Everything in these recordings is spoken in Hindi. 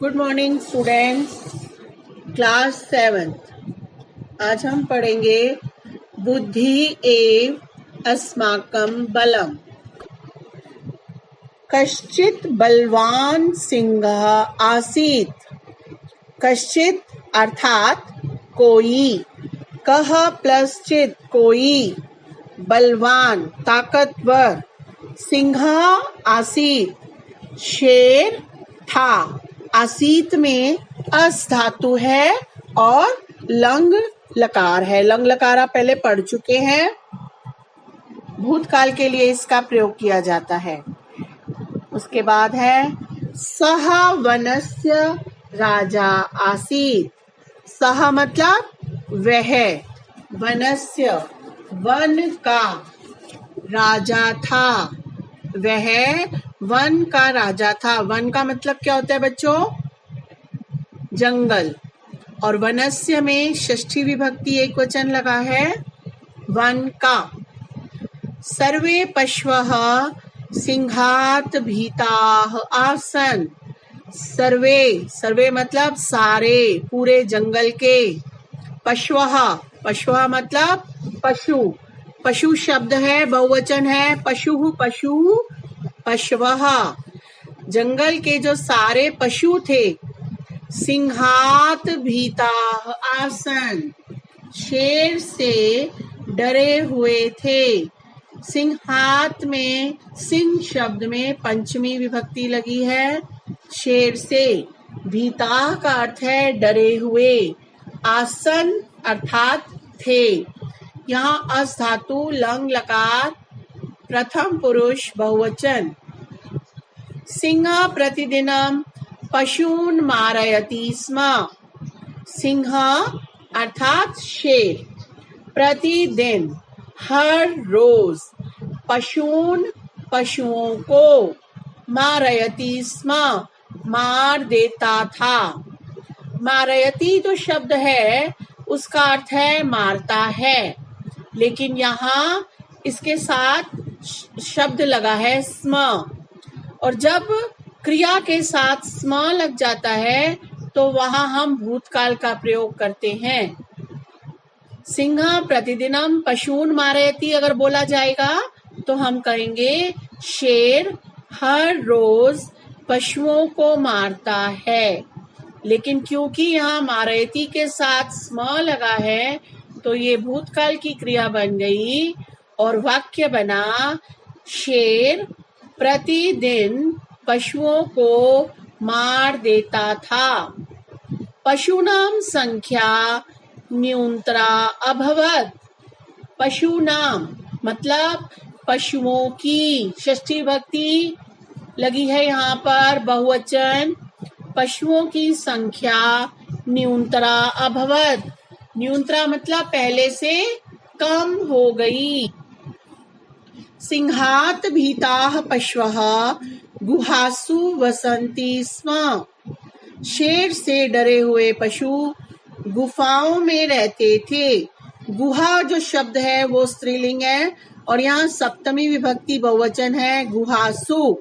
Good morning students, class 7। आज हम पढ़ेंगे बुद्धि एव अस्माकं बलम। कश्चित् बलवान सिंह आसीत्। कश्चित् अर्थात कोई, कह प्लस चित कोई, बलवान ताकतवर, सिंह आसीत शेर था। आसीत में अस धातु है और लंग लकार है। लंग लकार आप पहले पढ़ चुके हैं। भूतकाल के लिए इसका प्रयोग किया जाता है। उसके बाद है सह वनस्य राजा आसीत। सह मतलब वह, वनस्य वन का, राजा था, वह वन का राजा था। वन का मतलब क्या होता है बच्चों? जंगल। और वनस्य में षष्ठी विभक्ति एक वचन लगा है, वन का। सर्वे पशवः सिंहात भीताः आसन्। सर्वे, सर्वे मतलब सारे, पूरे जंगल के। पशवः, पशवः मतलब पशु। पशु शब्द है, बहुवचन है। पशु, पशु, पशवः। जंगल के जो सारे पशु थे, सिंहात भीताः आसन्, शेर से डरे हुए थे। सिंहात में सिंह शब्द में पंचमी विभक्ति लगी है, शेर से। भीताः का अर्थ है डरे हुए। आसन अर्थात थे। यहाँ अस धातु लंग लकार प्रथम पुरुष बहुवचन। सिंह प्रतिदिनम पशून मारयति स्म। सिंह अर्थात शेर, प्रतिदिन हर रोज, पशून पशुओं को, मारयति स्म मार देता था। मारयति जो शब्द है उसका अर्थ है मारता है, लेकिन यहाँ इसके साथ शब्द लगा है स्म। और जब क्रिया के साथ स्म लग जाता है तो वहां हम भूतकाल का प्रयोग करते हैं। सिंह प्रतिदिनम पशून मारयति अगर बोला जाएगा तो हम कहेंगे शेर हर रोज पशुओं को मारता है। लेकिन क्योंकि यहाँ मारयति के साथ स्म लगा है तो ये भूतकाल की क्रिया बन गई और वाक्य बना शेर प्रतिदिन पशुओं को मार देता था। पशूनाम संख्या न्यूनतरा अभवत। पशुनाम मतलब पशुओं की, षष्ठी विभक्ति लगी है यहाँ पर, बहुवचन। पशुओं की संख्या न्यूनतरा अभवत। न्यूनतरा मतलब पहले से कम हो गई। सिंहात भीताः पशवः गुहासु वसन्ति स्म। शेर से डरे हुए पशु गुफाओं में रहते थे। गुहा जो शब्द है वो स्त्रीलिंग है और यहाँ सप्तमी विभक्ति बहुवचन है, गुहासु,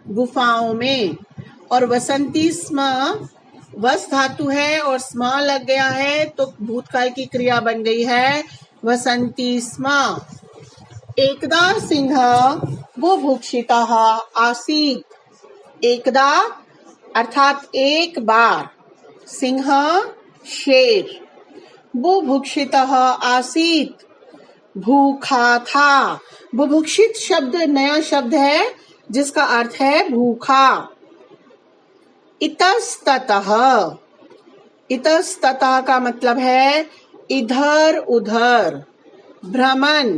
गुफाओं में। और वसंती स्म वस धातु है और स्म लग गया है तो भूतकाल की क्रिया बन गई है वसंती स्म। एकदा सिंह बुभुक्षितः आसीत्। एकदा अर्थात एक बार, सिंह शेर, बुभुक्षितः आसीत् भूखा था। बुभुक्षित शब्द नया शब्द है जिसका अर्थ है भूखा। इतस्ततः, इतस्ततः का मतलब है इधर उधर। भ्रमण,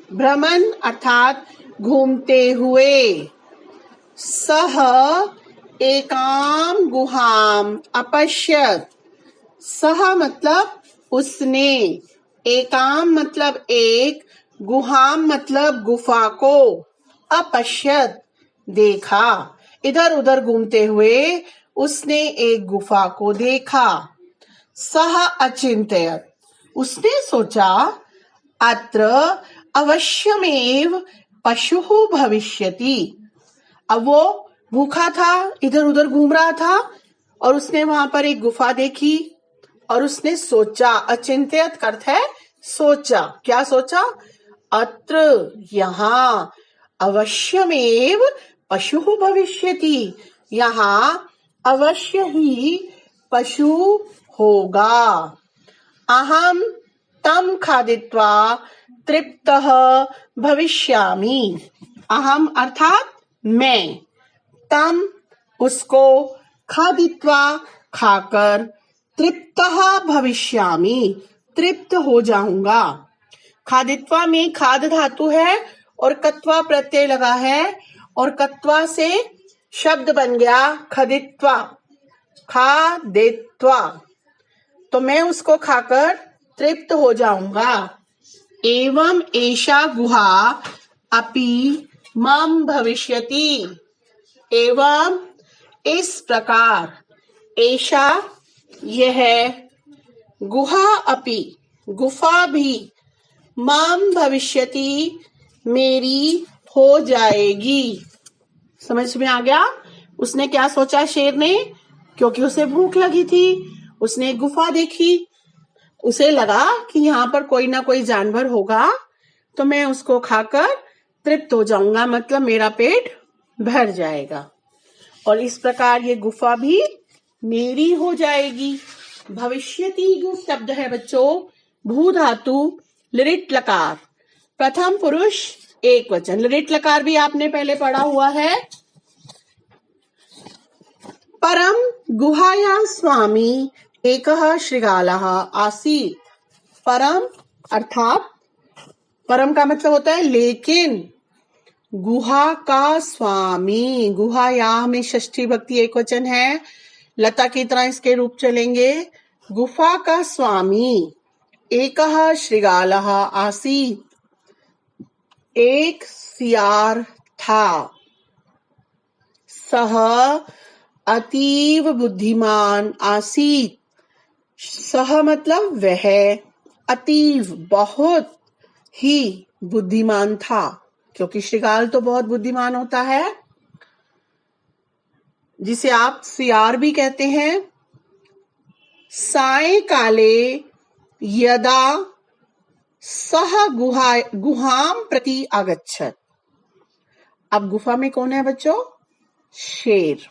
भ्रमण अर्थात घूमते हुए। सह एकाम गुहाम अपश्यत। सह मतलब उसने, एकाम मतलब एक, गुहाम मतलब गुफा को, अपश्यत देखा। इधर उधर घूमते हुए उसने एक गुफा को देखा। सह अचिंत्यत, उसने सोचा, अत्र अवश्यमेव पशुः भविष्यति। अब वो भूखा था, इधर उधर घूम रहा था, और उसने वहां पर एक गुफा देखी और उसने सोचा। अचिंत्यत का अर्थ है सोचा। क्या सोचा? अत्र यहाँ अवश्यमेव पशु भविष्यति, यहाँ अवश्य ही पशु होगा। अहम तम खादित्वा तृप्तः भविष्यामि। अहम अर्थात मैं, तम उसको, खादित्वा खाकर, तृप्तः भविष्यामि तृप्त हो जाऊंगा। खादित्वा में खाद धातु है और कत्वा प्रत्यय लगा है और कत्वा से शब्द बन गया खदित्वा, खादित्वा। तो मैं उसको खाकर तृप्त हो जाऊंगा। एवं एषा गुहा अपि मम भविष्यति। एवं इस प्रकार, एषा यह, गुहा अपि गुफा भी, मम भविष्यति मेरी हो जाएगी। समझ में आ गया? उसने क्या सोचा शेर ने? क्योंकि उसे भूख लगी थी, उसने एक गुफा देखी, उसे लगा कि यहाँ पर कोई ना कोई जानवर होगा तो मैं उसको खाकर तृप्त हो जाऊंगा, मतलब मेरा पेट भर जाएगा और इस प्रकार ये गुफा भी मेरी हो जाएगी। भविष्यति जो शब्द है बच्चों, भू धातु लिरिट लकार, प्रथम पुरुष एक वचन। लिरिट लकार भी आपने पहले पढ़ा हुआ है। परम गुहाया स्वामी एकः शृगालः आसीत्। परम अर्थात, परम का मतलब होता है लेकिन, गुहा का स्वामी, गुहाया में षष्ठी भक्ति एक वचन है, लता की तरह इसके रूप चलेंगे। गुफा का स्वामी एकः शृगालः आसीत्, एक सियार था। सह अतीव बुद्धिमान आसीत्, सह मतलब वह, अतीव बहुत ही बुद्धिमान था, क्योंकि शृगाल तो बहुत बुद्धिमान होता है, जिसे आप सियार भी कहते हैं। सायंकाले यदा सह गुहाम प्रति आगच्छत। अब गुफा में कौन है बच्चों? शेर,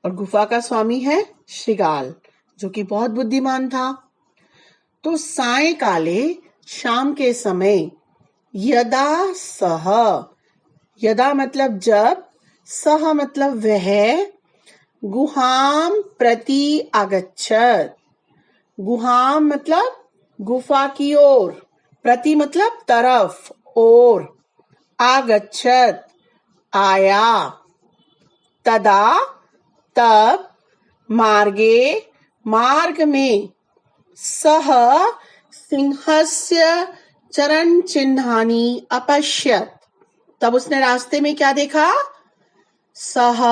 और गुफा का स्वामी है शृगाल, जो कि बहुत बुद्धिमान था। तो सायंकाले शाम के समय, यदा सह, यदा मतलब जब, सह मतलब वह, गुहाम प्रति आगच्छत, गुहाम मतलब गुफा की ओर, प्रति मतलब तरफ, ओर, आगच्छत आया, तदा तब, मार्गे मार्ग में, सह सिंहस्य चरण चिन्हानि अपश्यत। तब उसने रास्ते में क्या देखा? सह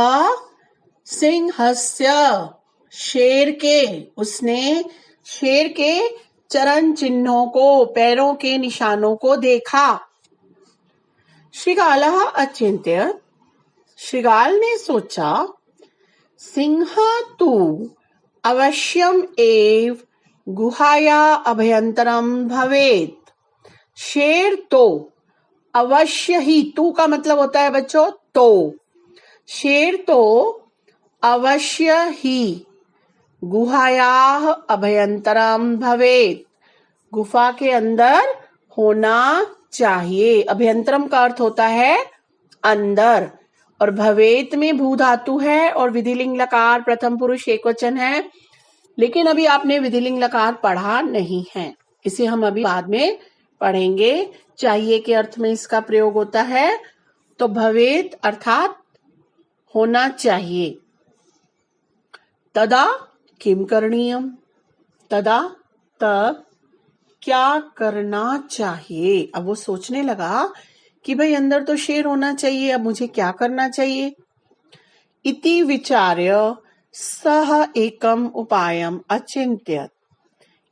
सिंहस्य, शेर के, उसने शेर के चरण चिन्हों को, पैरों के निशानों को देखा। शृगालः अचिन्त्यत, शृगाल ने सोचा, सिंह तु अवश्यम एव गुहाया अभ्यंतरम भवेत। शेर तो अवश्य ही, तू का मतलब होता है बच्चों तो, शेर तो अवश्य ही गुहायाः अभ्यंतरम भवेत, गुफा के अंदर होना चाहिए। अभ्यंतरम का अर्थ होता है अंदर, और भवेत में भू धातु है और विधिलिंग लकार प्रथम पुरुष एकवचन है, लेकिन अभी आपने विधिलिंग लकार पढ़ा नहीं है, इसे हम अभी बाद में पढ़ेंगे। चाहिए के अर्थ में इसका प्रयोग होता है। तो भवेत अर्थात होना चाहिए। तदा किम करणीयम, तदा तब क्या करना चाहिए। अब वो सोचने लगा कि भाई अंदर तो शेर होना चाहिए, अब मुझे क्या करना चाहिए। इति विचार्य सह एकम उपायम अचिंत्यत।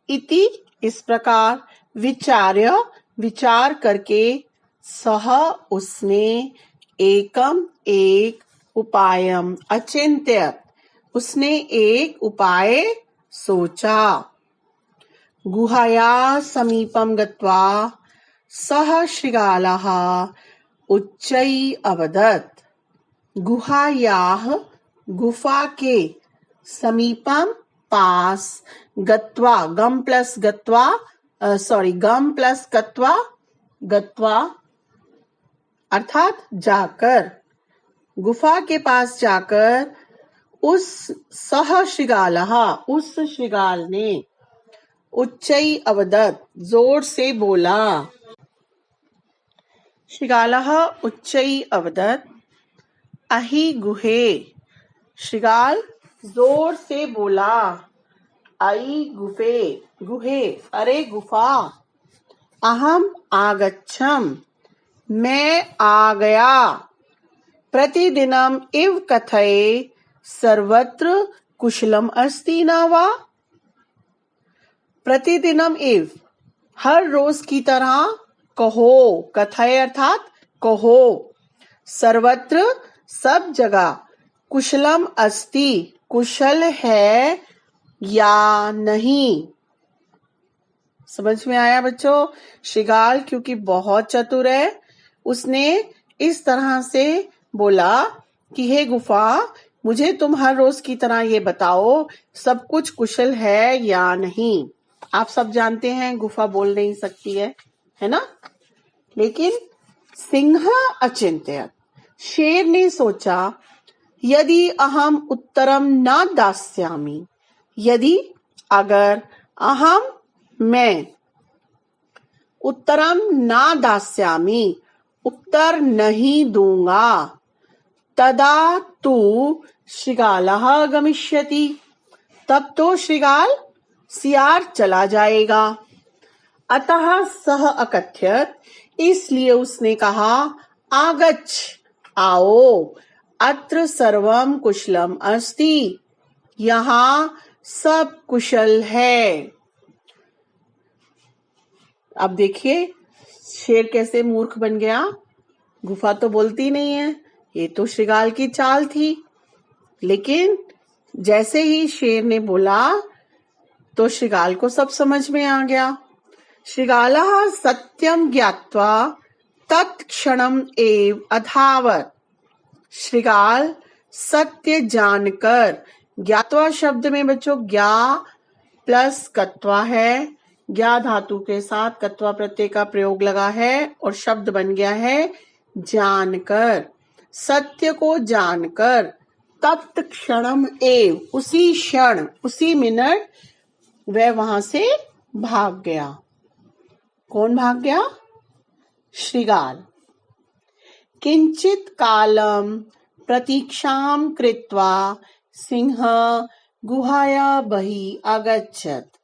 इति इस प्रकार, विचार्य विचार करके, सह उसने, एकम एक, उपायम अचिंत्यत उसने एक उपाय सोचा। गुहाया समीपम गत्वा सह श्रृगालः उच्चै अवदत्। गुहायाः गुफा के समीपम पास गत्वा गम प्लस गत्वा अर्थात जाकर, गुफा के पास जाकर उस श्रृगालः उस श्रृगाल ने उच्चै अवदत् जोर से बोला। श्रृगालः उच्चै अवदत् अहि गुहे। श्रृगाल जोर से बोला आई गुहे अरे गुफा। अहम आगच्छम मैं आ गया। प्रतिदिनम इव कथये सर्वत्र कुशलम अस्ति न वा। प्रतिदिनम इव हर रोज की तरह कहो, कथय अर्थात कहो, सर्वत्र सब जगह, कुशलम अस्ति कुशल है या नहीं। समझ में आया बच्चों? श्रृगाल क्योंकि बहुत चतुर है, उसने इस तरह से बोला कि हे गुफा, मुझे तुम हर रोज की तरह ये बताओ सब कुछ कुशल है या नहीं। आप सब जानते हैं गुफा बोल नहीं सकती है ना? लेकिन सिंह अचिंत्यत, शेर ने सोचा यदि अहम उत्तरम न दास्यामि, यदि अगर अहम मैं उत्तरम न दास्यामि उत्तर नहीं दूंगा, तदा तु श्रृगालः गमिष्यति, तब तो श्रृगाल सियार चला जाएगा। अतः सह अकथ्यत, इसलिए उसने कहा आगच्छ आओ, अत्र सर्वम कुशलम अस्ति, यहाँ सब कुशल है। अब देखिए शेर कैसे मूर्ख बन गया। गुफा तो बोलती नहीं है, ये तो श्रृगाल की चाल थी। लेकिन जैसे ही शेर ने बोला तो श्रृगाल को सब समझ में आ गया। श्रृगालः सत्यम ज्ञात्वा तत्क्षणम एव अधावत्। श्रृगाल सत्य जानकर, ज्ञात्वा शब्द में बच्चों ज्ञा प्लस कत्वा है, ज्ञा धातु के साथ कत्वा प्रत्यय का प्रयोग लगा है और शब्द बन गया है जानकर, सत्य को जानकर, तत्क्षणम एव उसी क्षण उसी मिनट वह वहां से भाग गया। कौन भाग गया? श्रृगाल। किंचित कालम प्रतीक्षाम कृत्वा सिंह गुहाया बहि आगच्छत्।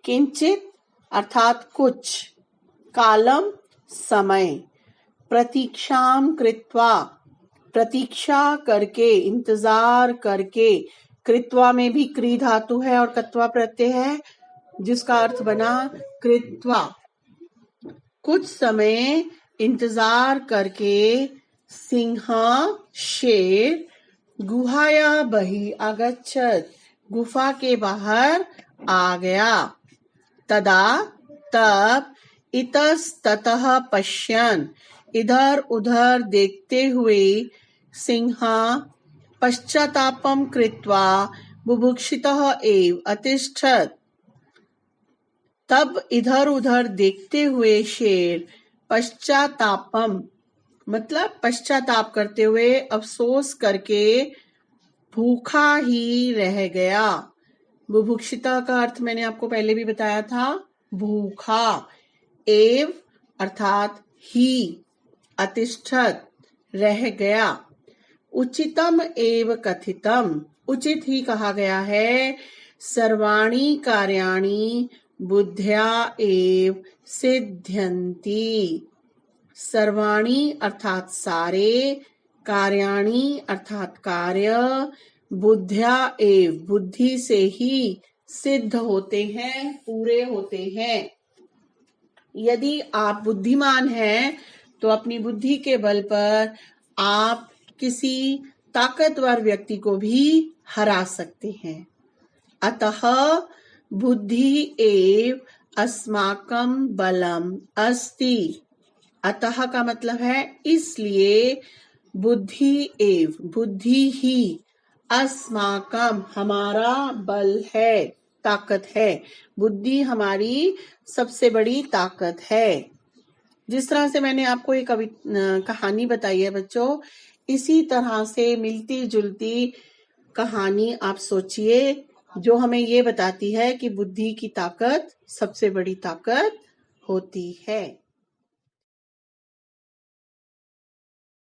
किंचित अर्थात कुछ, कालम समय, प्रतीक्षाम कृत्वा प्रतीक्षा करके, इंतजार करके, कृत्वा में भी क्री धातु है और कत्वा प्रत्यय है जिसका अर्थ बना कृत्वा। कुछ समय इंतजार करके सिंह शेर गुहाया बहि आगच्छत् गुफा के बाहर आ गया। तदा तब इतस्ततः पश्यन् इधर उधर देखते हुए सिंह पश्चातापम कृत्वा बुभुक्षितः एव अतिष्ठत्। तब इधर उधर देखते हुए शेर पश्चातापम मतलब पश्चाताप करते हुए, अफसोस करके भूखा ही रह गया। बुभुक्षिता का अर्थ मैंने आपको पहले भी बताया था, भूखा, एव अर्थात ही, अतिष्ठत रह गया। उचितम एव कथितम उचित ही कहा गया है। सर्वाणि कार्याणि बुद्ध्या एव सिद्ध्यन्ति। सर्वाणि अर्थात सारे, कार्याणि अर्थात कार्य, बुद्ध्या एव बुद्धि से ही सिद्ध होते हैं, पूरे होते हैं। यदि आप बुद्धिमान हैं तो अपनी बुद्धि के बल पर आप किसी ताकतवर व्यक्ति को भी हरा सकते हैं। अतः बुद्धि एव अस्माकं बलम अस्ति। अतः का मतलब है इसलिए, बुद्धि ही अस्माकम हमारा बल है, ताकत है। बुद्धि हमारी सबसे बड़ी ताकत है। जिस तरह से मैंने आपको एक कहानी बताई है बच्चों, इसी तरह से मिलती जुलती कहानी आप सोचिए, जो हमें ये बताती है कि बुद्धि की ताकत सबसे बड़ी ताकत होती है।